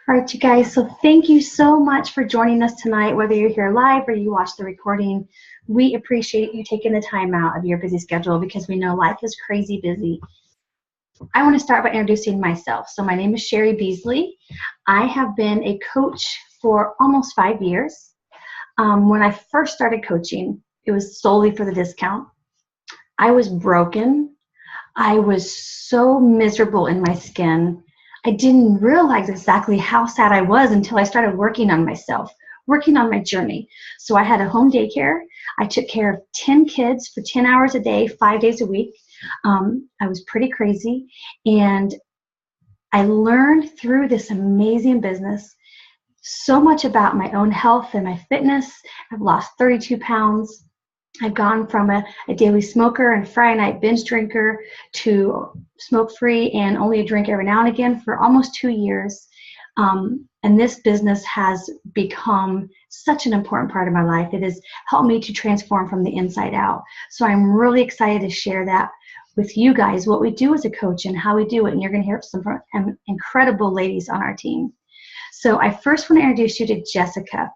All right, you guys, so thank you so much for joining us tonight, whether you're here live or you watch the recording. We appreciate you taking the time out of your busy schedule because we know life is crazy busy. I want to start by introducing myself. So my name is Sherry Beasley. I have been a coach for almost 5 years. When I first started coaching, it was solely for the discount. I was broken. I was so miserable in my skin. I didn't realize exactly how sad I was until I started working on myself, working on my journey. So I had a home daycare. I took care of 10 kids for 10 hours a day, 5 days a week. I was pretty crazy. And I learned through this amazing business so much about my own health and my fitness. I've lost 32 pounds. I've gone from a daily smoker and Friday night binge drinker to smoke-free and only a drink every now and again for almost 2 years. And this business has become such an important part of my life. It has helped me to transform from the inside out. So I'm really excited to share that with you guys, what we do as a coach and how we do it. And you're going to hear some incredible ladies on our team. So I first want to introduce you to Jessica.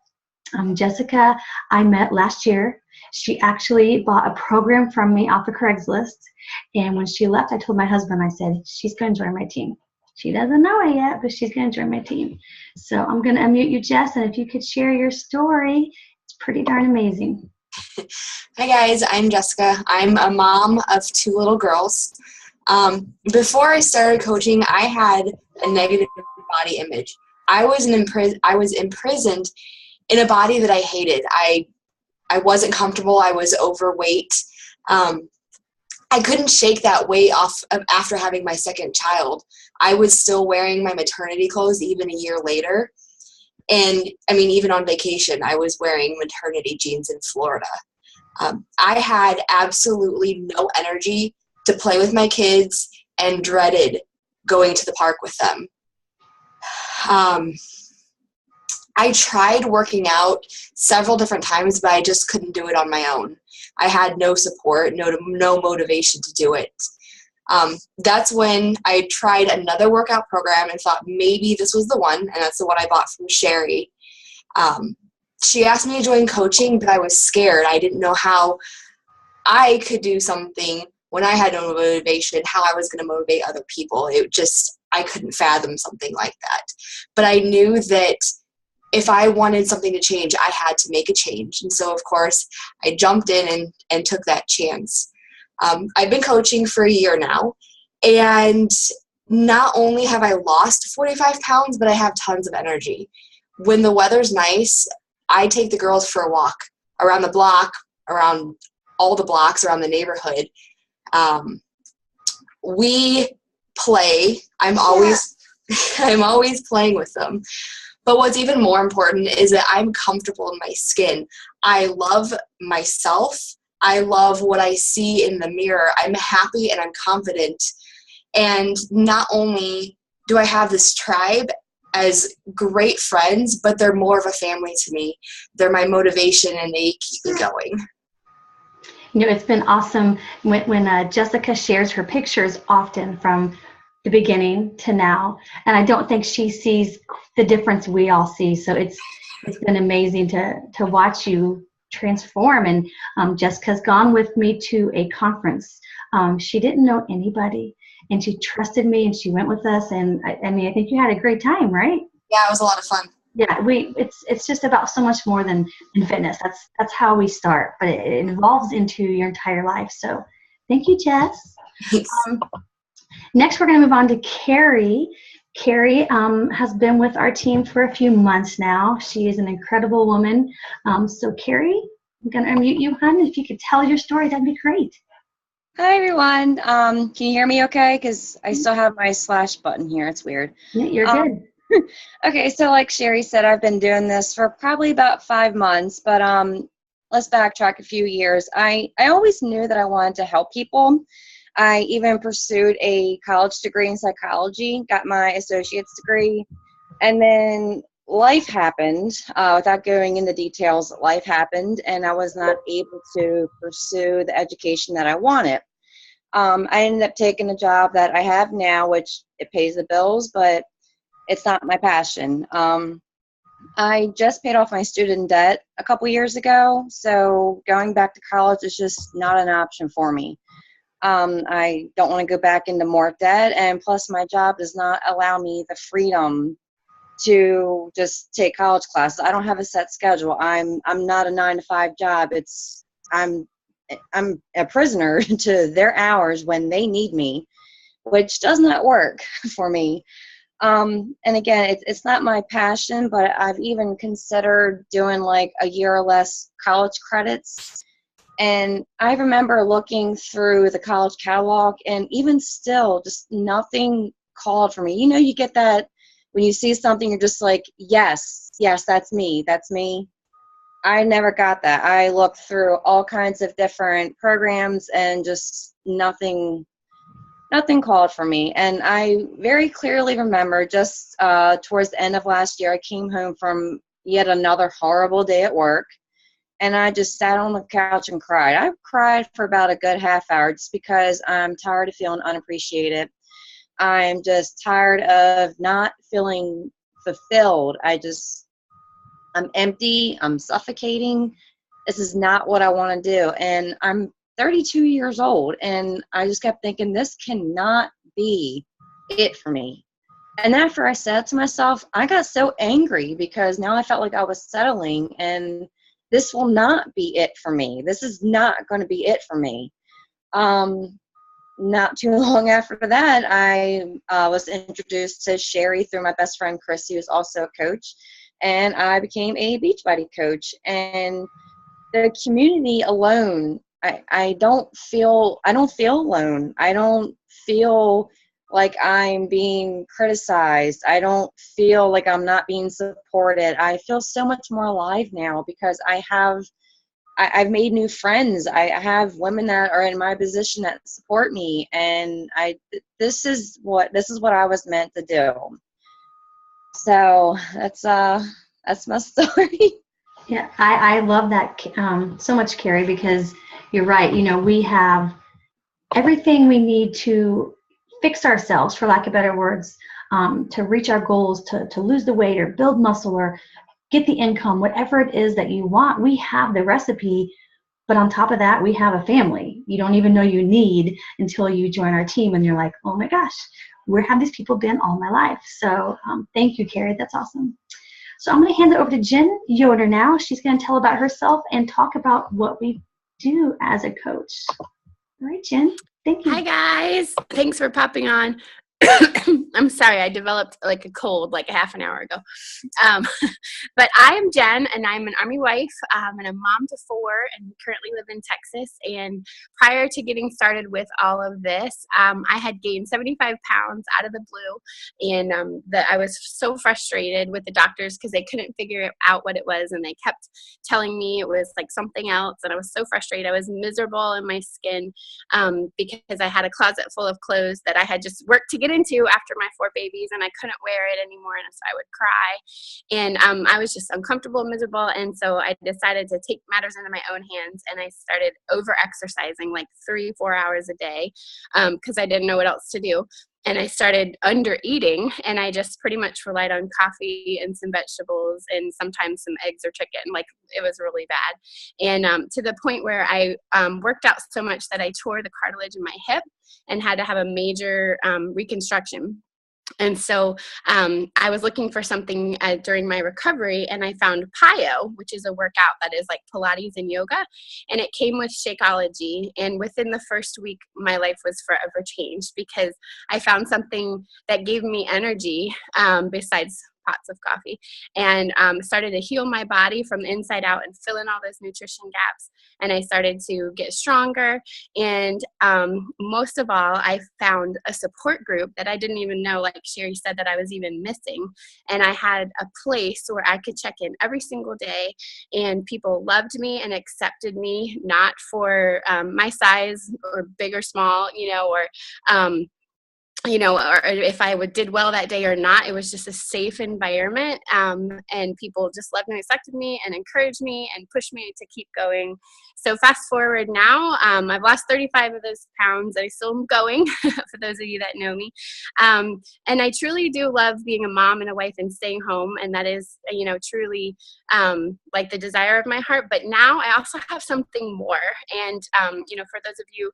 Jessica, I met last year. She actually bought a program from me off of Craigslist. And when she left, I told my husband, I said, she's going to join my team. She doesn't know it yet, but she's going to join my team. So I'm going to unmute you, Jess, and if you could share your story, it's pretty darn amazing. Hi guys, I'm Jessica. I'm a mom of 2 little girls. Before I started coaching, I had a negative body image. I was imprisoned in a body that I hated. I wasn't comfortable. I was overweight. I couldn't shake that weight off after having my second child. I was still wearing my maternity clothes even a year later. And I mean, even on vacation, I was wearing maternity jeans in Florida. I had absolutely no energy to play with my kids and dreaded going to the park with them. I tried working out several different times, but I just couldn't do it on my own. I had no support, no motivation to do it. That's when I tried another workout program and thought maybe this was the one, and that's the one I bought from Sherry. She asked me to join coaching, but I was scared. I didn't know how I could do something when I had no motivation, how I was going to motivate other people. I couldn't fathom something like that. But I knew that if I wanted something to change, I had to make a change. And so, of course, I jumped in and took that chance. I've been coaching for a year now, and not only have I lost 45 pounds, but I have tons of energy. When the weather's nice, I take the girls for a walk around the block, around all the blocks around the neighborhood. We play. I'm always playing with them. But what's even more important is that I'm comfortable in my skin. I love myself. I love what I see in the mirror. I'm happy and I'm confident. And not only do I have this tribe as great friends, but they're more of a family to me. They're my motivation and they keep me going. You know, it's been awesome when Jessica shares her pictures often from the beginning to now, and I don't think she sees the difference we all see. So it's been amazing to watch you transform. And Jessica's gone with me to a conference. She didn't know anybody, and she trusted me, and she went with us. And I mean, I think you had a great time, right? Yeah, it was a lot of fun. Yeah, it's just about so much more than fitness. That's how we start, but it evolves into your entire life. So thank you, Jess. Next, we're going to move on to Carrie. Carrie has been with our team for a few months now. She is an incredible woman. So Carrie, I'm going to unmute you, hon. If you could tell your story, that'd be great. Hi, everyone. Can you hear me okay? Because I still have my slash button here. It's weird. Yeah, you're good. Okay, so like Sherry said, I've been doing this for probably about 5 months, but let's backtrack a few years. I always knew that I wanted to help people. I even pursued a college degree in psychology, got my associate's degree, and then life happened. Without going into details, life happened, and I was not able to pursue the education that I wanted. I ended up taking a job that I have now, which it pays the bills, but it's not my passion. I just paid off my student debt a couple years ago, so going back to college is just not an option for me. I don't want to go back into more debt, and plus my job does not allow me the freedom to just take college classes. I don't have a set schedule. I'm not a 9-to-5 job. I'm a prisoner to their hours when they need me, which does not work for me. And again, it's not my passion, but I've even considered doing like a year or less college credits. And I remember looking through the college catalog, and even still, just nothing called for me. You know, you get that when you see something, you're just like, yes, that's me. That's me. I never got that. I looked through all kinds of different programs and just nothing called for me. And I very clearly remember just towards the end of last year, I came home from yet another horrible day at work, and I just sat on the couch and cried. I cried for about a good half hour just because I'm tired of feeling unappreciated. I'm just tired of not feeling fulfilled. I'm empty. I'm suffocating. This is not what I want to do. And I'm 32 years old, and I just kept thinking, this cannot be it for me. And after I said to myself, I got so angry because now I felt like I was settling, and this will not be it for me. This is not going to be it for me. Not too long after that, I was introduced to Sherry through my best friend, Chrissy, who's also a coach, and I became a Beachbody coach. And the community alone, I don't feel alone. I don't feel like I'm being criticized. I don't feel like I'm not being supported. I feel so much more alive now because I've made new friends. I have women that are in my position that support me, and this is what I was meant to do. So that's my story. Yeah, I love that so much, Carrie, because you're right. You know, we have everything we need to fix ourselves, for lack of better words, to reach our goals, to lose the weight or build muscle or get the income, whatever it is that you want. We have the recipe, but on top of that, we have a family you don't even know you need until you join our team and you're like, oh my gosh, where have these people been all my life? So thank you, Carrie. That's awesome. So I'm going to hand it over to Jen Yoder now. She's going to tell about herself and talk about what we do as a coach. All right, Jen. Thank you. Hi, guys. Thanks for popping on. I'm sorry, I developed like a cold like a half an hour ago. But I am Jen, and I'm an Army wife and a mom to 4, and currently live in Texas. And prior to getting started with all of this, I had gained 75 pounds out of the blue, and I was so frustrated with the doctors because they couldn't figure out what it was, and they kept telling me it was like something else, and I was so frustrated. I was miserable in my skin because I had a closet full of clothes that I had just worked to get into after my 4 babies, and I couldn't wear it anymore, and so I would cry, and I was just uncomfortable and miserable. And so I decided to take matters into my own hands, and I started over exercising like 3-4 hours a day because I didn't know what else to do. And I started under eating, and I just pretty much relied on coffee and some vegetables and sometimes some eggs or chicken. Like, it was really bad. And to the point where I worked out so much that I tore the cartilage in my hip and had to have a major reconstruction. And so I was looking for something during my recovery, and I found PiYo, which is a workout that is like Pilates and yoga, and it came with Shakeology. And within the first week, my life was forever changed because I found something that gave me energy besides pots of coffee, and started to heal my body from the inside out and fill in all those nutrition gaps. And I started to get stronger. And most of all, I found a support group that I didn't even know, like Sherry said, that I was even missing. And I had a place where I could check in every single day, and people loved me and accepted me, not for my size or big or small, or or if I did well that day or not. It was just a safe environment, and people just loved and accepted me and encouraged me and pushed me to keep going. So fast forward now, I've lost 35 of those pounds. I still am going, for those of you that know me. And I truly do love being a mom and a wife and staying home, and that is, truly like the desire of my heart. But now I also have something more. And, for those of you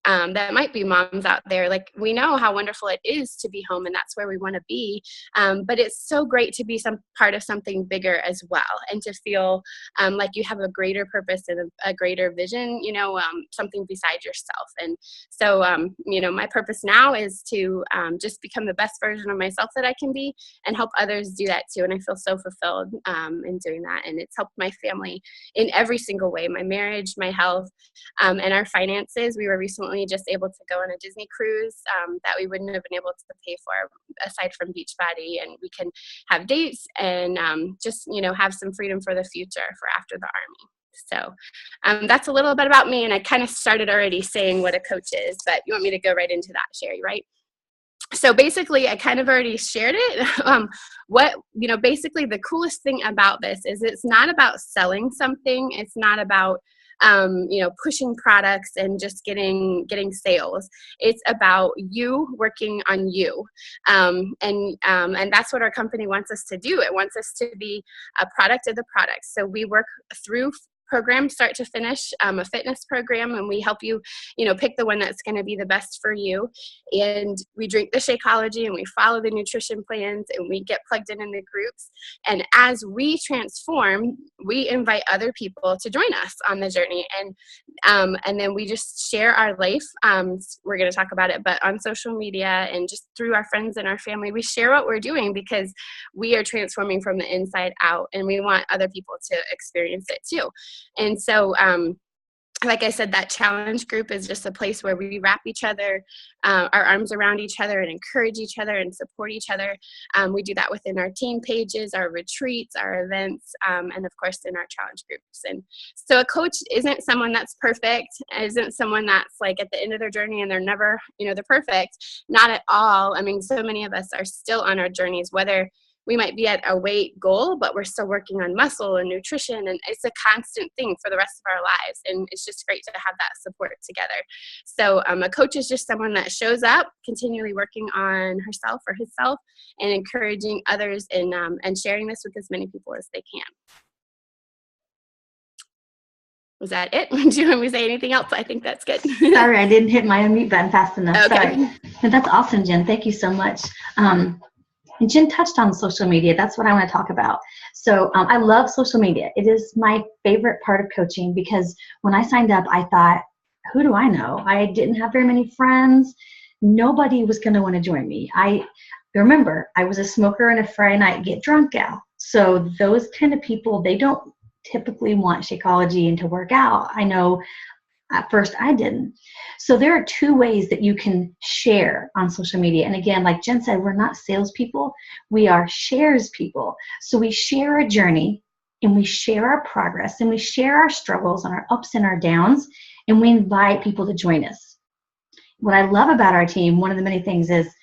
that might be moms out there, like, we know how wonderful it is to be home, and that's where we want to be. But it's so great to be some part of something bigger as well, and to feel like you have a greater purpose and a greater vision, something besides yourself. And so, my purpose now is to just become the best version of myself that I can be, and help others do that too. And I feel so fulfilled in doing that. And it's helped my family in every single way, my marriage, my health, and our finances. We were recently just able to go on a Disney cruise that we wouldn't have been able to pay for aside from Beachbody, and we can have dates and just have some freedom for the future for after the Army. So that's a little bit about me, and I kind of started already saying what a coach is, but you want me to go right into that, Sherry, right? So basically, I kind of already shared it. Basically the coolest thing about this is it's not about selling something. It's not about pushing products and just getting sales. It's about you working on you. And that's what our company wants us to do. It wants us to be a product of the product. So we work through program start to finish, a fitness program, and we help you, pick the one that's going to be the best for you. And we drink the Shakeology, and we follow the nutrition plans, and we get plugged in the groups. And as we transform, we invite other people to join us on the journey. And then we just share our life. We're going to talk about it, but on social media and just through our friends and our family, we share what we're doing, because we are transforming from the inside out, and we want other people to experience it too. And so, like I said, that challenge group is just a place where we wrap each other, our arms around each other, and encourage each other and support each other. We do that within our team pages, our retreats, our events, and of course in our challenge groups. And so a coach isn't someone that's perfect, isn't someone that's like at the end of their journey and they're never, they're perfect. Not at all. I mean, so many of us are still on our journeys, whether we might be at a weight goal, but we're still working on muscle and nutrition, and it's a constant thing for the rest of our lives. And it's just great to have that support together. So a coach is just someone that shows up, continually working on herself or himself, and encouraging others and sharing this with as many people as they can. Was that it? Do you want me to say anything else? I think that's good. Sorry, I didn't hit my unmute button fast enough. Okay. Sorry. But that's awesome, Jen. Thank you so much. And Jen touched on social media. That's what I want to talk about. So I love social media. It is my favorite part of coaching, because when I signed up, I thought, who do I know? I didn't have very many friends. Nobody was going to want to join me. Remember, I was a smoker and a Friday night get drunk gal. So those kind of people, they don't typically want Shakeology and to work out. I know at first I didn't. So there are two ways that you can share on social media. And again, like Jen said, we're not salespeople. We are shares people. So we share our journey, and we share our progress, and we share our struggles and our ups and our downs, and we invite people to join us. What I love about our team, one of the many things, is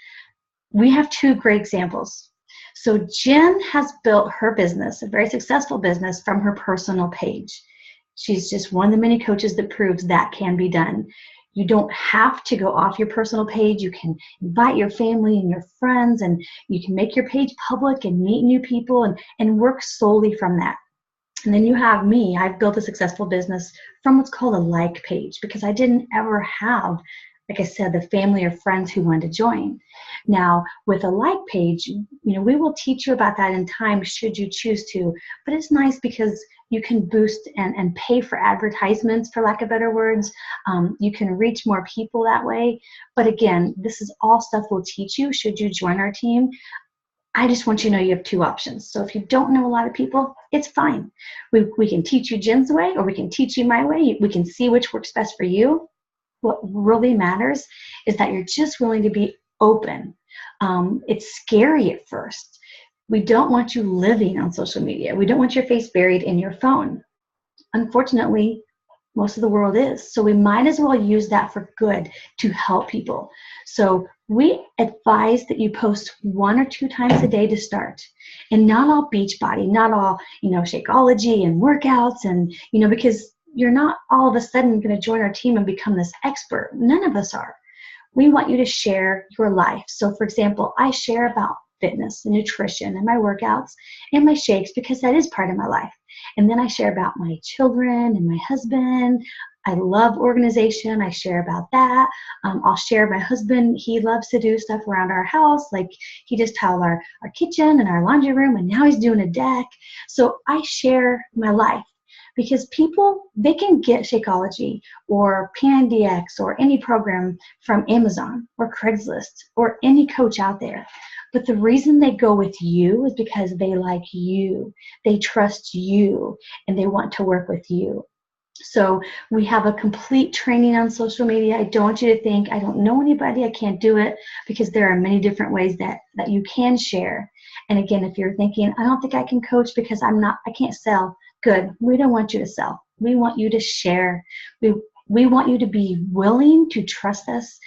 we have two great examples. So Jen has built her business, a very successful business, from her personal page. She's just one of the many coaches that proves that can be done. You don't have to go off your personal page. You can invite your family and your friends, and you can make your page public and meet new people and work solely from that. And then you have me. I've built a successful business from what's called a like page, because I didn't ever have, like I said, the family or friends who wanted to join. Now, with a like page, we will teach you about that in time should you choose to, but it's nice because you can boost and pay for advertisements, for lack of better words. You can reach more people that way. But again, this is all stuff we'll teach you should you join our team. I just want you to know you have two options. So if you don't know a lot of people, it's fine. We can teach you Jen's way, or we can teach you my way. We can see which works best for you. What really matters is that you're just willing to be open. It's scary at first. We don't want you living on social media. We don't want your face buried in your phone. Unfortunately, most of the world is. So we might as well use that for good, to help people. So we advise that you post 1 or 2 times a day to start, and not all Beachbody, not all, Shakeology and workouts, and, because you're not all of a sudden going to join our team and become this expert. None of us are. We want you to share your life. So for example, I share about fitness and nutrition and my workouts and my shakes because that is part of my life. And then I share about my children and my husband. I love organization. I share about that. I'll share my husband. He loves to do stuff around our house. Like he just tiled our kitchen and our laundry room, and now he's doing a deck. So I share my life because people, they can get Shakeology or PanDX or any program from Amazon or Craigslist or any coach out there. But the reason they go with you is because they like you, they trust you, and they want to work with you. So we have a complete training on social media. I don't want you to think, I don't know anybody, I can't do it, because there are many different ways that you can share. And again, if you're thinking, I don't think I can coach because I can't sell, good. We don't want you to sell. We want you to share. We want you to be willing to trust us.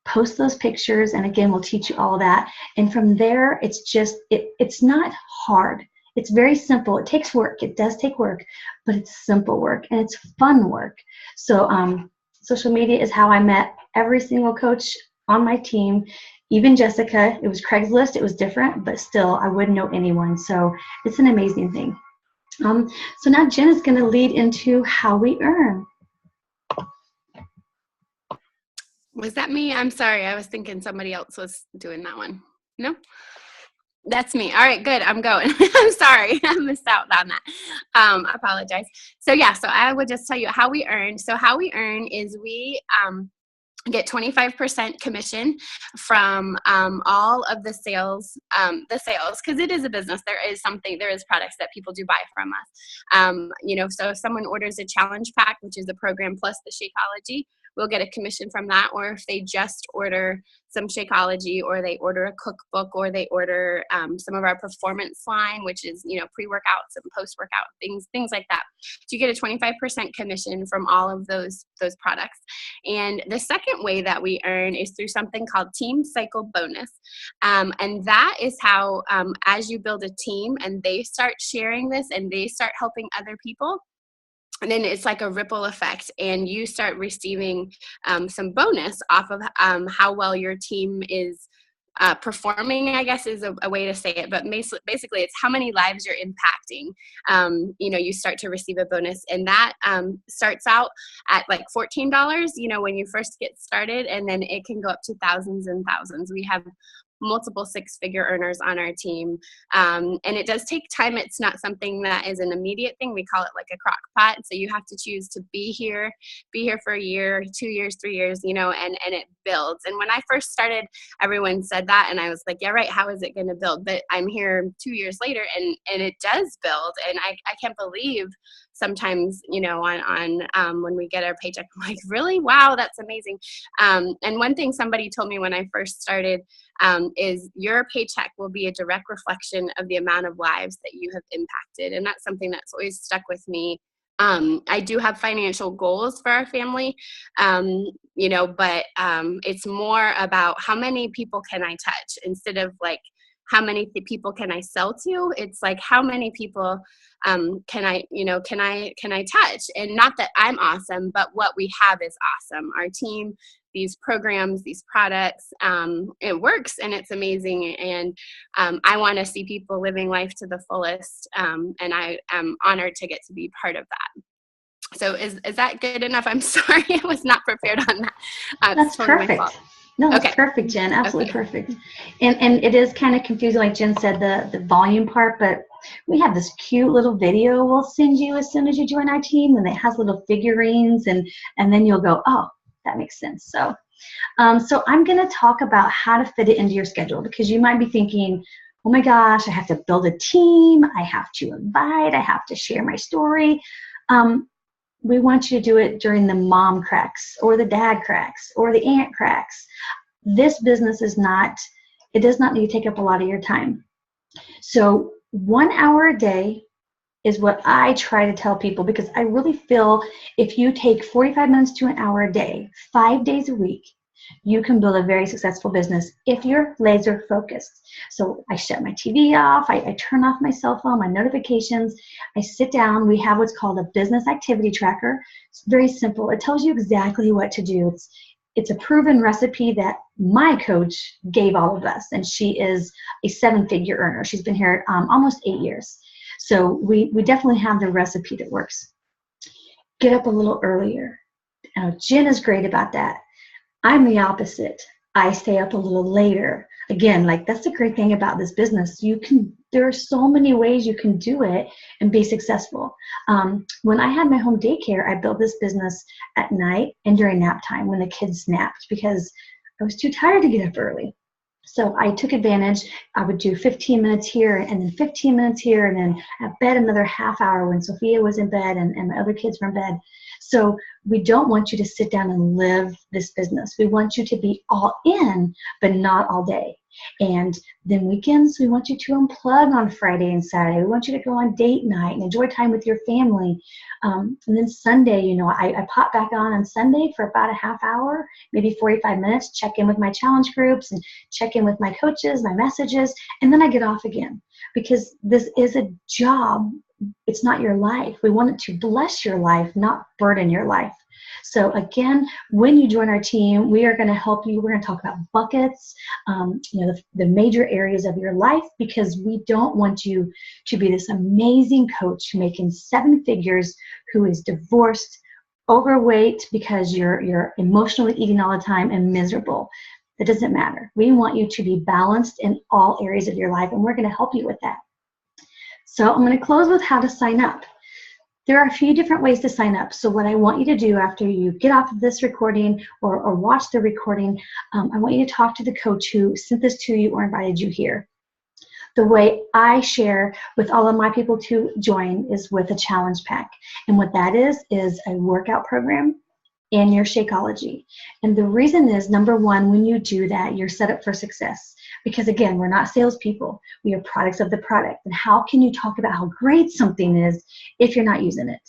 Post those pictures, and again, we'll teach you all that. And from there, it's just, it's not hard. It's very simple. It takes work. It does take work, but it's simple work and it's fun work. So social media is how I met every single coach on my team, even Jessica. It was Craigslist. It was different, but still, I wouldn't know anyone. So it's an amazing thing. So now Jen is going to lead into how we earn. Was that me? I'm sorry. I was thinking somebody else was doing that one. No? That's me. All right, good. I'm going. I'm sorry. I missed out on that. I apologize. So I would just tell you how we earn. So how we earn is we get 25% commission from all of the sales, because it is a business. There is products that people do buy from us. So if someone orders a challenge pack, which is the program plus the Shakeology, we'll get a commission from that. Or if they just order some Shakeology, or they order a cookbook, or they order some of our performance line, which is, pre-workouts and post-workout things like that. So you get a 25% commission from all of those products. And the second way that we earn is through something called Team Cycle Bonus. And that is how, as you build a team and they start sharing this and they start helping other people, and then it's like a ripple effect, and you start receiving some bonus off of how well your team is performing, I guess is a way to say it. But basically, it's how many lives you're impacting. You start to receive a bonus, and that starts out at like $14, when you first get started, and then it can go up to thousands and thousands. We have multiple 6-figure earners on our team. And it does take time. It's not something that is an immediate thing. We call it like a crock pot. So you have to choose to be here for a year, 2 years, 3 years, and it builds. And when I first started, everyone said that, and I was like, yeah, right. How is it going to build? But I'm here 2 years later, and it does build. And I can't believe sometimes, on when we get our paycheck, I'm like, really? Wow, that's amazing. And one thing somebody told me when I first started, is your paycheck will be a direct reflection of the amount of lives that you have impacted. And that's something that's always stuck with me. I do have financial goals for our family, but it's more about how many people can I touch instead of like how many people can I sell to. It's like how many people can I touch, and not that I'm awesome, but what we have is awesome. Our team, these programs, these products, it works and it's amazing. And I want to see people living life to the fullest. And I am honored to get to be part of that. So is that good enough? I'm sorry, I was not prepared on that. That's totally perfect. No, that's perfect, Jen. Absolutely perfect. And it is kind of confusing, like Jen said, the volume part, but we have this cute little video we'll send you as soon as you join our team, and it has little figurines, and then you'll go, oh, that makes sense. So I'm going to talk about how to fit it into your schedule, because you might be thinking, oh my gosh, I have to build a team, I have to invite, I have to share my story. We want you to do it during the mom cracks or the dad cracks or the aunt cracks. This business does not need to take up a lot of your time. So 1 hour a day is what I try to tell people, because I really feel if you take 45 minutes to an hour a day, 5 days a week, You can build a very successful business if you're laser focused. So I shut my TV off, I turn off my cell phone, my notifications, I sit down. We have what's called a business activity tracker. It's very simple. It tells you exactly what to do. It's a proven recipe that my coach gave all of us, and she is a 7-figure earner. She's been here almost 8 years. So we definitely have the recipe that works. Get up a little earlier. Now, Jen is great about that. I'm the opposite. I stay up a little later. Again, like, that's the great thing about this business. There are so many ways you can do it and be successful. When I had my home daycare, I built this business at night and during nap time when the kids napped because I was too tired to get up early. So I took advantage. I would do 15 minutes here and then 15 minutes here and then at bed another half hour when Sophia was in bed and my other kids were in bed. So we don't want you to sit down and live this business. We want you to be all in, but not all day. And then weekends, we want you to unplug on Friday and Saturday. We want you to go on date night and enjoy time with your family. And then Sunday, I pop back on Sunday for about a half hour, maybe 45 minutes, check in with my challenge groups and check in with my coaches, my messages, and then I get off again because this is a job. It's not your life. We want it to bless your life, not burden your life. So again, when you join our team, we are going to help you. We're going to talk about buckets, the major areas of your life, because we don't want you to be this amazing coach making 7 figures who is divorced, overweight because you're emotionally eating all the time and miserable. That doesn't matter. We want you to be balanced in all areas of your life, and we're going to help you with that. So I'm going to close with how to sign up. There are a few different ways to sign up. So what I want you to do after you get off of this recording or watch the recording, I want you to talk to the coach who sent this to you or invited you here. The way I share with all of my people to join is with a challenge pack. And what that is a workout program and your Shakeology. And the reason is, number one, when you do that, you're set up for success. Because again, we're not salespeople. We are products of the product. And how can you talk about how great something is if you're not using it?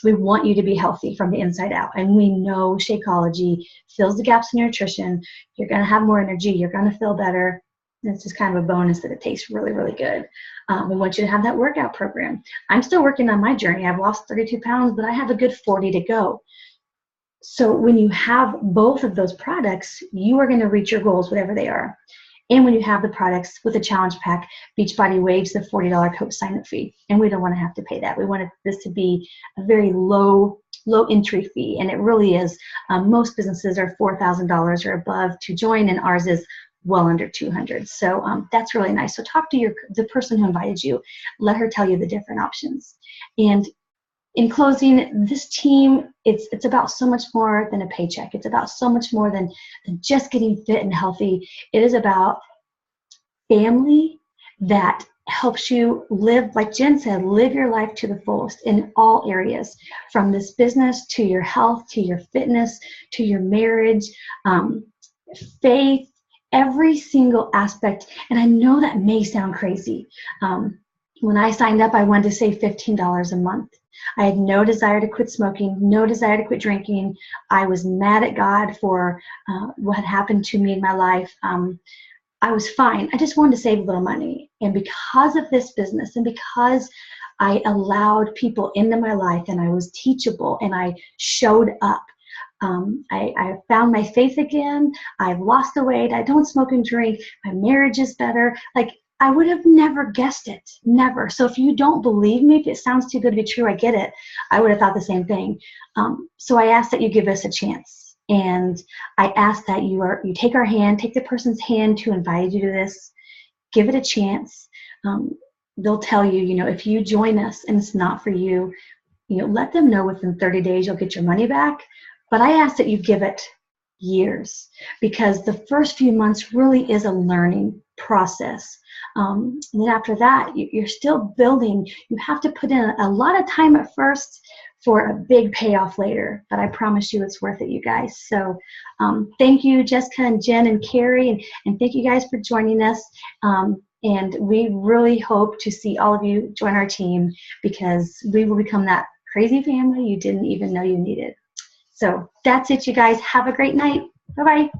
We want you to be healthy from the inside out. And we know Shakeology fills the gaps in your nutrition. You're going to have more energy. You're going to feel better. And it's just kind of a bonus that it tastes really, really good. We want you to have that workout program. I'm still working on my journey. I've lost 32 pounds, but I have a good 40 to go. So when you have both of those products, you are going to reach your goals, whatever they are. And when you have the products with the challenge pack, Beachbody waives the $40 coach sign-up fee. And we don't want to have to pay that. We want this to be a very low entry fee. And it really is. Most businesses are $4,000 or above to join, and ours is well under $200. So that's really nice. So talk to the person who invited you. Let her tell you the different options. And in closing, this team, it's about so much more than a paycheck. It's about so much more than just getting fit and healthy. It is about family that helps you live, like Jen said, live your life to the fullest in all areas, from this business to your health, to your fitness, to your marriage, faith, every single aspect. And I know that may sound crazy. When I signed up, I wanted to save $15 a month. I had no desire to quit smoking, no desire to quit drinking. I was mad at God for what had happened to me in my life. I was fine. I just wanted to save a little money. And because of this business and because I allowed people into my life and I was teachable and I showed up, I found my faith again. I've lost the weight. I don't smoke and drink. My marriage is better. Like, I would have never guessed it, never. So if you don't believe me, if it sounds too good to be true, I get it. I would have thought the same thing. So I ask that you give us a chance. And I ask that you take our hand, take the person's hand who invited you to this, give it a chance. They'll tell you, if you join us and it's not for you, let them know within 30 days you'll get your money back. But I ask that you give it years, because the first few months really is a learning process. And then after that, you're still building. You have to put in a lot of time at first for a big payoff later. But I promise you it's worth it, you guys. So thank you, Jessica and Jen and Carrie, and thank you guys for joining us. And we really hope to see all of you join our team, because we will become that crazy family you didn't even know you needed. So that's it, you guys. Have a great night. Bye-bye.